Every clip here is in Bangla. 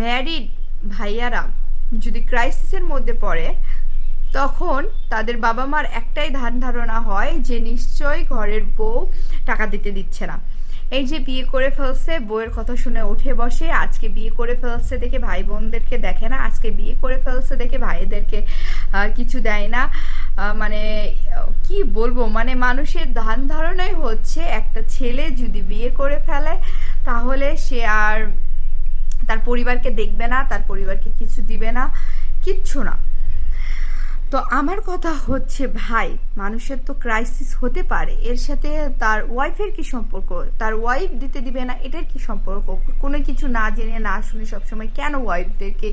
ম্যারিড ভাইয়ারা যদি ক্রাইসিসের মধ্যে পড়ে, তখন তাদের বাবা মার একটাই ধারণা হয় যে নিশ্চয়ই ঘরের বউ টাকা দিতে দিচ্ছে না। এই যে বিয়ে করে ফেলছে, বউয়ের কথা শুনে উঠে বসে, আজকে বিয়ে করে ফেলছে দেখে ভাই বোনদেরকে দেখে না, আজকে বিয়ে করে ফেলছে দেখে ভাইদেরকে কিছু দেয় না। মানে কি বলবো, মানে মানুষের ধারণাই হচ্ছে একটা ছেলে যদি বিয়ে করে ফেলে তাহলে সে আর তার পরিবারকে দেখবে না, তার পরিবারকে কিছু দিবে না, কিচ্ছু না। তো আমার কথা হচ্ছে ভাই, মানুষের তো ক্রাইসিস হতে পারে, এর সাথে তার ওয়াইফের কি সম্পর্ক? তার ওয়াইফ দিতে দিবে না, এটার কি সম্পর্ক? কোনো কিছু না জেনে না শুনে সবসময় কেন ওয়াইফদেরকে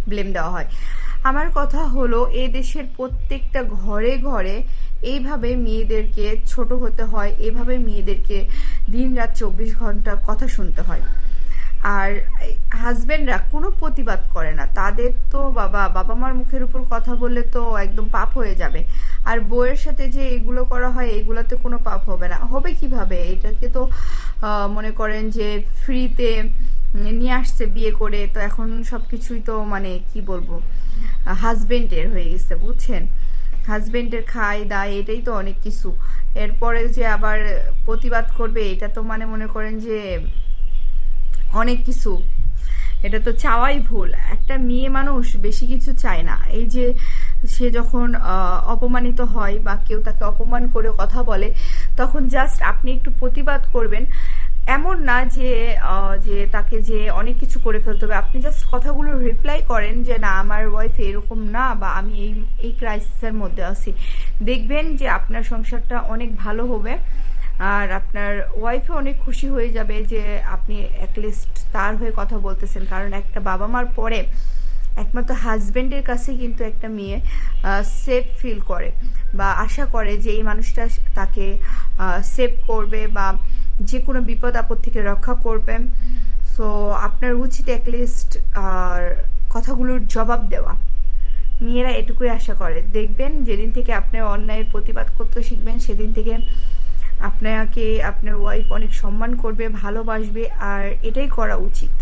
ব্লেম দেওয়া হয়? আমার কথা হলো, এই দেশের প্রত্যেকটা ঘরে ঘরে এইভাবে মেয়েদেরকে ছোট হতে হয়, এইভাবে মেয়েদেরকে দিন রাত 24 ঘন্টা কথা শুনতে হয়। আর হাজবেন্ডরা কোনো প্রতিবাদ করে না, তাদের তো বাবা মার মুখের উপর কথা বললে তো একদম পাপ হয়ে যাবে। আর বউয়ের সাথে যে এগুলো করা হয়, এগুলোতে কোনো পাপ হবে না। হবে কিভাবে? এটাকে তো মনে করেন যে ফ্রিতে নিয়ে আসছে বিয়ে করে, তো এখন সব কিছুই তো মানে কি বলবো, হাজবেন্ডের হয়ে গেছে, বুঝছেন? হাজবেন্ডের খায় দায়, এটাই তো অনেক কিছু। এরপরে যে আবার প্রতিবাদ করবে, এটা তো মানে মনে করেন যে অনেক কিছু। এটা তো চাওয়াই ভুল। একটা মেয়ে মানুষ বেশি কিছু চায় না। এই যে সে যখন অপমানিত হয় বা কেউ তাকে অপমান করে কথা বলে, তখন জাস্ট আপনি একটু প্রতিবাদ করবেন। এমন না যে যে তাকে যে অনেক কিছু করে ফেলতে হবে, আপনি জাস্ট কথাগুলো রিপ্লাই করেন যে না, আমার ওয়াইফ এরকম না, বা আমি এই ক্রাইসিসের মধ্যে আছি। দেখবেন যে আপনার সংসারটা অনেক ভালো হবে, আর আপনার ওয়াইফও অনেক খুশি হয়ে যাবে যে আপনি অ্যাটলিস্ট তার হয়ে কথা বলতেছেন। কারণ একটা বাবা মার পরে একমাত্র হাজব্যান্ডের কাছে কিন্তু একটা মেয়ে সেফ ফিল করে বা আশা করে যে এই মানুষটা তাকে সেভ করবে বা যে কোনো বিপদ আপদ থেকে রক্ষা করবে। সো আপনার উচিত অ্যাটলিস্ট কথাগুলোর জবাব দেওয়া। মেয়েরা এটুকুই আশা করে। দেখবেন যেদিন থেকে আপনি অন্যায়ের প্রতিবাদ করতে শিখবেন, সেদিন থেকে আপনাকে আপনার ওয়াইফ অনেক সম্মান করবে, ভালোবাসবে, আর এটাই করা উচিত।